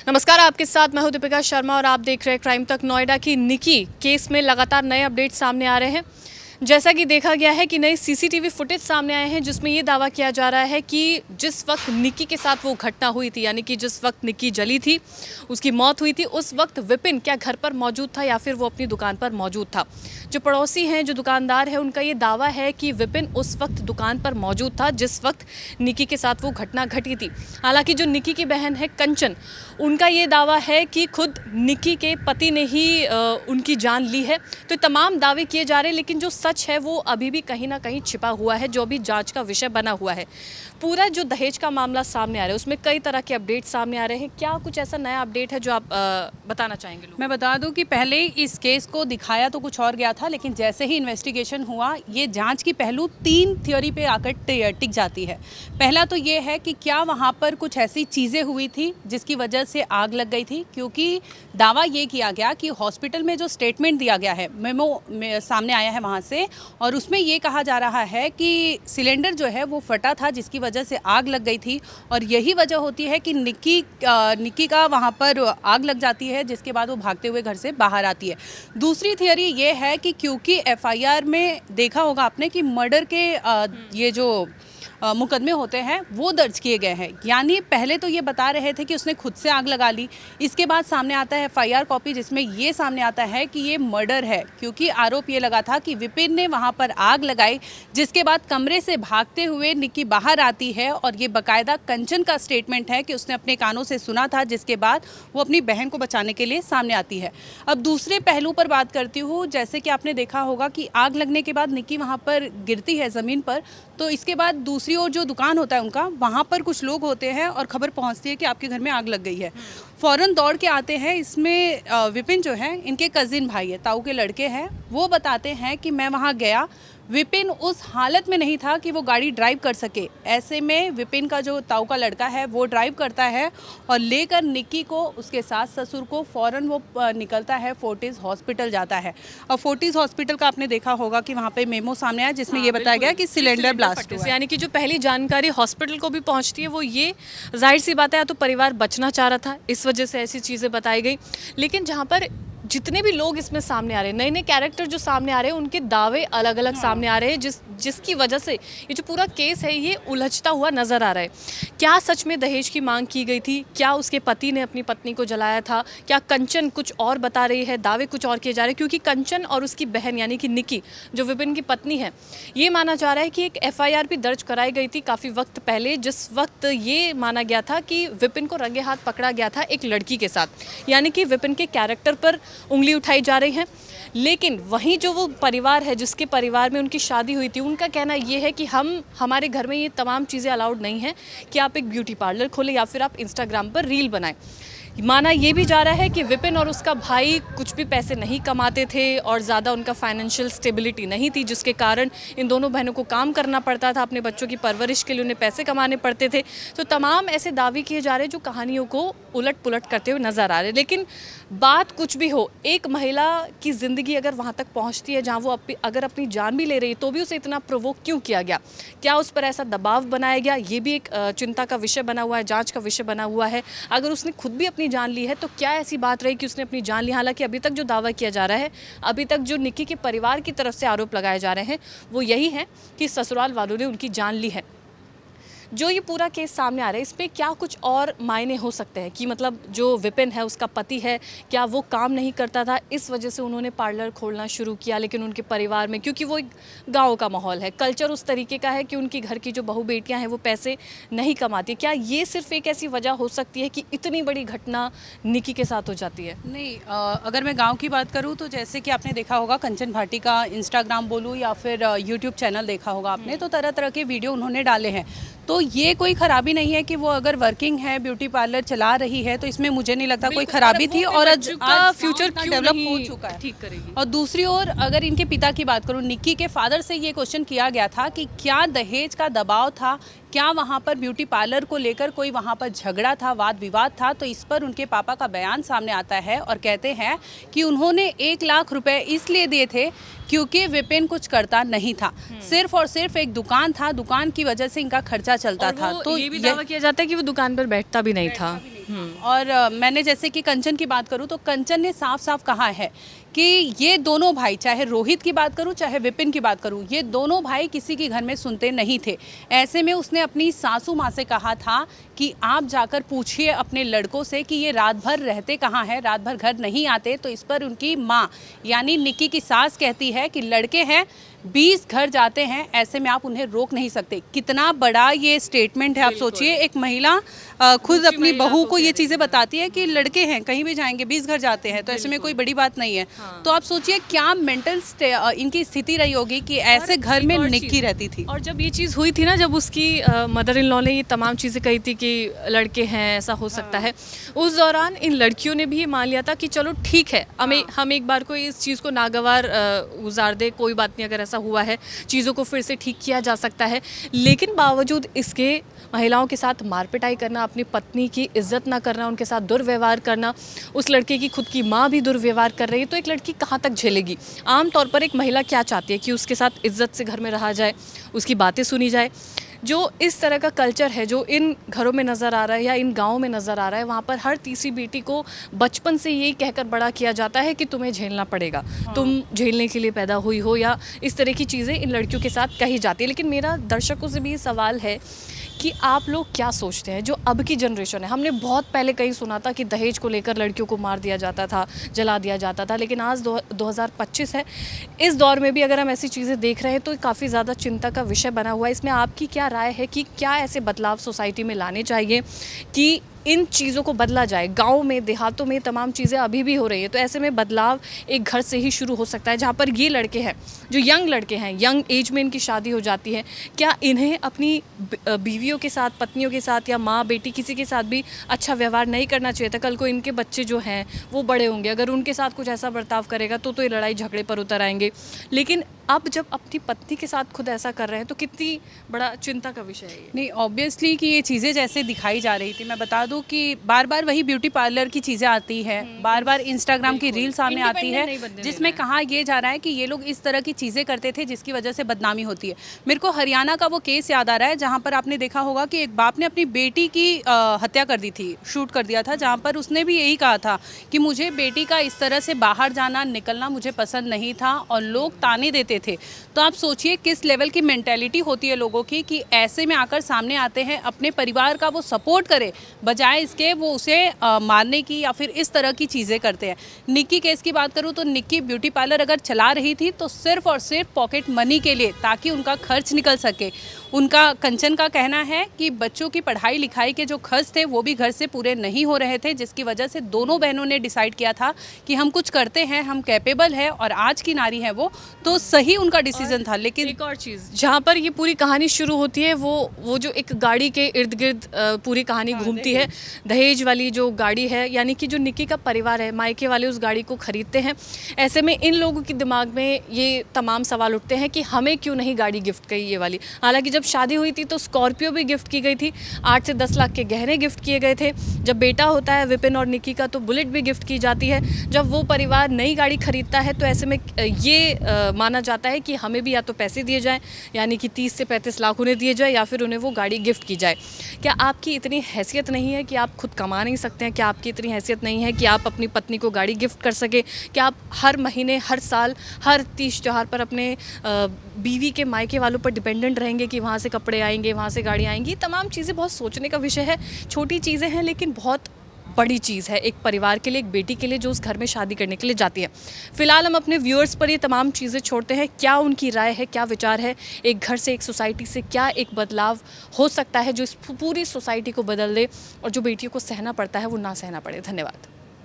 नमस्कार, आपके साथ मैं हूं दीपिका शर्मा और आप देख रहे हैं क्राइम तक। नोएडा की निकी केस में लगातार नए अपडेट सामने आ रहे हैं। जैसा कि देखा गया है कि नए सीसीटीवी फुटेज सामने आए हैं जिसमें ये दावा किया जा रहा है कि जिस वक्त निकी के साथ वो घटना हुई थी, यानी कि जिस वक्त निकी जली थी, उसकी मौत हुई थी, उस वक्त विपिन क्या घर पर मौजूद था या फिर वो अपनी दुकान पर मौजूद था। जो पड़ोसी हैं, जो दुकानदार है, उनका ये दावा है कि विपिन उस वक्त दुकान पर मौजूद था जिस वक्त निकी के साथ वो घटना घटी थी। हालांकि जो निकी की बहन है कंचन, उनका ये दावा है कि खुद निकी के पति ने ही उनकी जान ली है। तो तमाम दावे किए जा रहे हैं, लेकिन जो सच है वो अभी भी कहीं ना कहीं छिपा हुआ है, जो अभी जांच का विषय बना हुआ है। पूरा जो दहेज का मामला सामने आ रहा है उसमें कई तरह के अपडेट सामने आ रहे हैं। क्या कुछ ऐसा नया अपडेट है जो आप बताना चाहेंगे? मैं बता दूं कि पहले इस केस को दिखाया तो कुछ और गया था, लेकिन जैसे ही इन्वेस्टिगेशन हुआ ये जांच की पहलू 3 थ्योरी पे आकर टिक जाती है। पहला तो ये है कि क्या वहाँ पर कुछ ऐसी चीज़ें हुई थी जिसकी वजह से आग लग गई थी, क्योंकि दावा ये किया गया कि हॉस्पिटल में जो स्टेटमेंट दिया गया है, मेमो सामने आया है वहाँ से, और उसमें ये कहा जा रहा है कि सिलेंडर जो है वो फटा था जिसकी वजह से आग लग गई थी, और यही वजह होती है कि निक्की का वहाँ पर आग लग जाती है, जिसके बाद वो भागते हुए घर से बाहर आती है। दूसरी थियरी ये है कि क्योंकि एफआईआर में देखा होगा आपने कि मर्डर के ये जो मुकदमे होते हैं वो दर्ज किए गए हैं, यानी पहले तो ये बता रहे थे कि उसने खुद से आग लगा ली, इसके बाद सामने आता है एफआईआर कॉपी जिसमें ये सामने आता है कि ये मर्डर है, क्योंकि आरोप ये लगा था कि विपिन ने वहाँ पर आग लगाई, जिसके बाद कमरे से भागते हुए निक्की बाहर आती है, और ये बाकायदा कंचन का स्टेटमेंट है कि उसने अपने कानों से सुना था, जिसके बाद वो अपनी बहन को बचाने के लिए सामने आती है। अब दूसरे पहलू पर बात करती हूँ, जैसे कि आपने देखा होगा कि आग लगने के बाद निक्की वहाँ पर गिरती है ज़मीन पर, तो इसके बाद दूसरी ओर जो दुकान होता है उनका, वहाँ पर कुछ लोग होते हैं और खबर पहुँचती है कि आपके घर में आग लग गई है। फ़ौरन दौड़ के आते हैं। इसमें विपिन जो है इनके कज़िन भाई है, ताऊ के लड़के हैं, वो बताते हैं कि मैं वहाँ गया, विपिन उस हालत में नहीं था कि वो गाड़ी ड्राइव कर सके। ऐसे में विपिन का जो ताऊ का लड़का है वो ड्राइव करता है और लेकर निक्की को, उसके सास ससुर को फ़ौरन वो निकलता है, फोर्टिस हॉस्पिटल जाता है। और फोर्टिस हॉस्पिटल का आपने देखा होगा कि वहाँ पे मेमो सामने आया जिसमें ये बताया गया कि सिलेंडर ब्लास्ट हुआ। यानी कि जो पहली जानकारी हॉस्पिटल को भी पहुंचती है वो ये, जाहिर सी बात है, या तो परिवार बचना चाह रहा था, इस वजह से ऐसी चीज़ें बताई गई। लेकिन जहाँ पर जितने भी लोग इसमें सामने आ रहे हैं, नए नए कैरेक्टर जो सामने आ रहे हैं, उनके दावे अलग अलग सामने आ रहे हैं, जिसकी वजह से ये जो पूरा केस है ये उलझता हुआ नजर आ रहा है। क्या सच में दहेज की मांग की गई थी? क्या उसके पति ने अपनी पत्नी को जलाया था? क्या कंचन कुछ और बता रही है? दावे कुछ और किए जा रहे हैं, क्योंकि कंचन और उसकी बहन यानी कि निक्की, जो विपिन की पत्नी है, ये माना जा रहा है कि एक एफआईआर भी दर्ज कराई गई थी काफ़ी वक्त पहले, जिस वक्त ये माना गया था कि विपिन को रंगे हाथ पकड़ा गया था एक लड़की के साथ, यानी कि विपिन के कैरेक्टर पर उंगली उठाई जा रही है। लेकिन वहीं जो वो परिवार है जिसके परिवार में उनकी शादी हुई थी, उनका कहना ये है कि हमारे घर में ये तमाम चीज़ें अलाउड नहीं है कि आप एक ब्यूटी पार्लर खोलें या फिर आप इंस्टाग्राम पर रील बनाएं। माना ये भी जा रहा है कि विपिन और उसका भाई कुछ भी पैसे नहीं कमाते थे और ज़्यादा उनका फाइनेंशियल स्टेबिलिटी नहीं थी, जिसके कारण इन दोनों बहनों को काम करना पड़ता था, अपने बच्चों की परवरिश के लिए उन्हें पैसे कमाने पड़ते थे। तो तमाम ऐसे दावे किए जा रहे हैं जो कहानियों को उलट पुलट करते हुए नज़र आ रहे हैं। लेकिन बात कुछ भी हो, एक महिला की ज़िंदगी अगर वहाँ तक पहुँचती है जहाँ वो अगर अपनी जान भी ले रही है, तो भी उसे इतना प्रोवोक क्यों किया गया? क्या उस पर ऐसा दबाव बनाया गया? ये भी एक चिंता का विषय बना हुआ है, जाँच का विषय बना हुआ है। अगर उसने खुद भी जान ली है तो क्या ऐसी बात रही कि उसने अपनी जान ली? हालांकि अभी तक जो दावा किया जा रहा है, अभी तक जो निक्की के परिवार की तरफ से आरोप लगाए जा रहे हैं वो यही है कि ससुराल वालों ने उनकी जान ली है। जो ये पूरा केस सामने आ रहा है, इस पर क्या कुछ और मायने हो सकते हैं कि मतलब जो विपिन है, उसका पति है, क्या वो काम नहीं करता था, इस वजह से उन्होंने पार्लर खोलना शुरू किया, लेकिन उनके परिवार में, क्योंकि वो एक गांव का माहौल है, कल्चर उस तरीके का है कि उनकी घर की जो बहू बेटियां हैं वो पैसे नहीं कमाती। क्या ये सिर्फ एक ऐसी वजह हो सकती है कि इतनी बड़ी घटना निक्की के साथ हो जाती है? नहीं, अगर मैं गांव की बात करूं तो जैसे कि आपने देखा होगा कंचन भाटी का इंस्टाग्राम बोलूं या फिर यूट्यूब चैनल देखा होगा आपने, तो तरह तरह के वीडियो उन्होंने डाले हैं। तो ये कोई खराबी नहीं है कि वो अगर वर्किंग है, ब्यूटी पार्लर चला रही है, तो इसमें मुझे नहीं लगता कोई खराबी थी, और आज फ्यूचर डेवलप हो चुका है, ठीक करेगी। और दूसरी ओर अगर इनके पिता की बात करूं, निक्की के फादर से ये क्वेश्चन किया गया था कि क्या दहेज का दबाव था, क्या वहाँ पर ब्यूटी पार्लर को लेकर कोई वहाँ पर झगड़ा था, वाद विवाद था? तो इस पर उनके पापा का बयान सामने आता है और कहते हैं कि उन्होंने 1 लाख रुपए इसलिए दिए थे क्योंकि विपिन कुछ करता नहीं था, सिर्फ और सिर्फ एक दुकान था, दुकान की वजह से इनका खर्चा चलता था। तो ये भी दावा किया जाता है कि वो दुकान पर बैठता भी नहीं था। और मैंने जैसे कि कंचन की बात करूं तो कंचन ने साफ साफ कहा है कि ये दोनों भाई, चाहे रोहित की बात करूं चाहे विपिन की बात करूं, ये दोनों भाई किसी के घर में सुनते नहीं थे। ऐसे में उसने अपनी सासू माँ से कहा था कि आप जाकर पूछिए अपने लड़कों से कि ये रात भर रहते कहाँ हैं, रात भर घर नहीं आते। तो इस पर उनकी माँ यानी निक्की की सास कहती है कि लड़के हैं 20 घर जाते हैं, ऐसे में आप उन्हें रोक नहीं सकते। कितना बड़ा ये स्टेटमेंट है, आप सोचिए। एक महिला खुद अपनी बहू को ये चीज़ें बताती है कि लड़के हैं कहीं भी जाएंगे 20 घर जाते हैं, तो ऐसे में कोई बड़ी बात नहीं है। तो आप सोचिए क्या मेंटल इनकी स्थिति रही होगी कि ऐसे घर में निक्की रहती थी। और जब ये चीज़ हुई थी ना, जब उसकी मदर इन लॉ ने ये तमाम चीज़ें कही थी कि लड़के हैं, ऐसा हो सकता है, उस दौरान इन लड़कियों ने भी ये मान लिया था कि चलो ठीक है, हम एक बार को इस चीज़ को नागवार गुजार दे, कोई बात नहीं, अगर ऐसा हुआ है चीज़ों को फिर से ठीक किया जा सकता है। लेकिन बावजूद इसके महिलाओं के साथ मारपिटाई करना, अपनी पत्नी की इज्जत ना करना, उनके साथ दुर्व्यवहार करना, उस लड़के की खुद की माँ भी दुर्व्यवहार कर रही है, तो एक लड़की कहाँ तक झेलेगी। आमतौर पर एक महिला क्या चाहती है कि उसके साथ इज्जत से घर में रहा जाए, उसकी बातें सुनी जाए। जो इस तरह का कल्चर है जो इन घरों में नज़र आ रहा है या इन गाँव में नज़र आ रहा है, वहाँ पर हर तीसरी बेटी को बचपन से यही कहकर बड़ा किया जाता है कि तुम्हें झेलना पड़ेगा, तुम झेलने के लिए पैदा हुई हो, या इस तरह की चीज़ें इन लड़कियों के साथ कही जाती है। लेकिन मेरा दर्शकों से भी ये सवाल है कि आप लोग क्या सोचते हैं, जो अब की जनरेशन है। हमने बहुत पहले कहीं सुना था कि दहेज को लेकर लड़कियों को मार दिया जाता था, जला दिया जाता था, लेकिन आज 2025 है, इस दौर में भी अगर हम ऐसी चीज़ें देख रहे हैं तो काफ़ी ज़्यादा चिंता का विषय बना हुआ है। इसमें आपकी क्या राय है कि क्या ऐसे बदलाव सोसाइटी में लाने चाहिए कि इन चीज़ों को बदला जाए। गाँव में, देहातों में तमाम चीज़ें अभी भी हो रही है, तो ऐसे में बदलाव एक घर से ही शुरू हो सकता है, जहाँ पर ये लड़के हैं जो यंग लड़के हैं, यंग एज में इनकी शादी हो जाती है। क्या इन्हें अपनी बीवियों के साथ, पत्नियों के साथ या माँ बेटी किसी के साथ भी अच्छा व्यवहार नहीं करना चाहिए था? कल को इनके बच्चे जो हैं वो बड़े होंगे, अगर उनके साथ कुछ ऐसा बर्ताव करेगा तो ये लड़ाई झगड़े पर उतर आएंगे। लेकिन अब जब अपनी पत्नी के साथ खुद ऐसा कर रहे हैं तो कितनी बड़ा चिंता का विषय है ये। नहीं, ऑब्वियसली कि ये चीज़ें जैसे दिखाई जा रही थी, मैं बता दूं कि बार बार वही ब्यूटी पार्लर की चीज़ें आती है, बार बार इंस्टाग्राम की रील सामने आती है जिसमें कहा ये जा रहा है कि ये लोग इस तरह की चीज़ें करते थे जिसकी वजह से बदनामी होती है। मेरे को हरियाणा का वो केस याद आ रहा है जहाँ पर आपने देखा होगा कि एक बाप ने अपनी बेटी की हत्या कर दी थी, शूट कर दिया था, जहाँ पर उसने भी यही कहा था कि मुझे बेटी का इस तरह से बाहर जाना, निकलना मुझे पसंद नहीं था, और लोग ताने देते थे। तो आप सोचिए किस लेवल की मेंटेलिटी होती है लोगों की कि ऐसे में आकर सामने आते हैं, अपने परिवार का वो सपोर्ट करे बजाय इसके वो उसे मारने की या फिर इस तरह की चीज़ें करते हैं। निक्की केस की बात करूँ तो निक्की ब्यूटी पार्लर अगर चला रही थी तो सिर्फ और सिर्फ पॉकेट मनी के लिए, ताकि उनका खर्च निकल सके। उनका, कंचन का कहना है कि बच्चों की पढ़ाई लिखाई के जो खर्च थे वो भी घर से पूरे नहीं हो रहे थे, जिसकी वजह से दोनों बहनों ने डिसाइड किया था कि हम कुछ करते हैं, हम कैपेबल है और आज की नारी है वो, तो सही उनका डिसीजन था। लेकिन एक और चीज़ जहाँ पर ये पूरी कहानी शुरू होती है, वो जो एक गाड़ी के इर्द गिर्द पूरी कहानी घूमती है, दहेज वाली जो गाड़ी है, यानी कि जो निक्की का परिवार है, मायके वाले उस गाड़ी को खरीदते हैं। ऐसे में इन लोगों के दिमाग में ये तमाम सवाल उठते हैं कि हमें क्यों नहीं गाड़ी गिफ्ट की ये वाली। हालांकि जब शादी हुई थी तो स्कॉर्पियो भी गिफ्ट की गई थी, 8 से 10 लाख के गहने गिफ्ट किए गए थे। जब बेटा होता है विपिन और निक्की का तो बुलेट भी गिफ्ट की जाती है। जब वो परिवार नई गाड़ी खरीदता है तो ऐसे में ये माना जाता है कि हमें भी या तो पैसे दिए जाएं, यानी कि 30 से 35 लाख उन्हें दिए जाए, या फिर उन्हें वो गाड़ी गिफ्ट की जाए। क्या आपकी इतनी हैसियत नहीं है कि आप खुद कमा नहीं सकते हैं? क्या आपकी इतनी हैसियत नहीं है कि आप अपनी पत्नी को गाड़ी गिफ्ट कर सके? क्या आप हर महीने, हर साल, हर तीज त्यौहार पर अपने बीवी के मायके वालों पर डिपेंडेंट रहेंगे कि वहाँ से कपड़े आएंगे, वहाँ से गाड़ी आएंगी? तमाम चीज़ें बहुत सोचने का विषय है। छोटी चीज़ें हैं लेकिन बहुत बड़ी चीज़ है एक परिवार के लिए, एक बेटी के लिए जो उस घर में शादी करने के लिए जाती है। फिलहाल हम अपने व्यूअर्स पर ये तमाम चीज़ें छोड़ते हैं। क्या उनकी राय है, क्या विचार है? एक घर से, एक सोसाइटी से क्या एक बदलाव हो सकता है जो इस पूरी सोसाइटी को बदल दे और जो बेटियों को सहना पड़ता है वो ना सहना पड़े? धन्यवाद।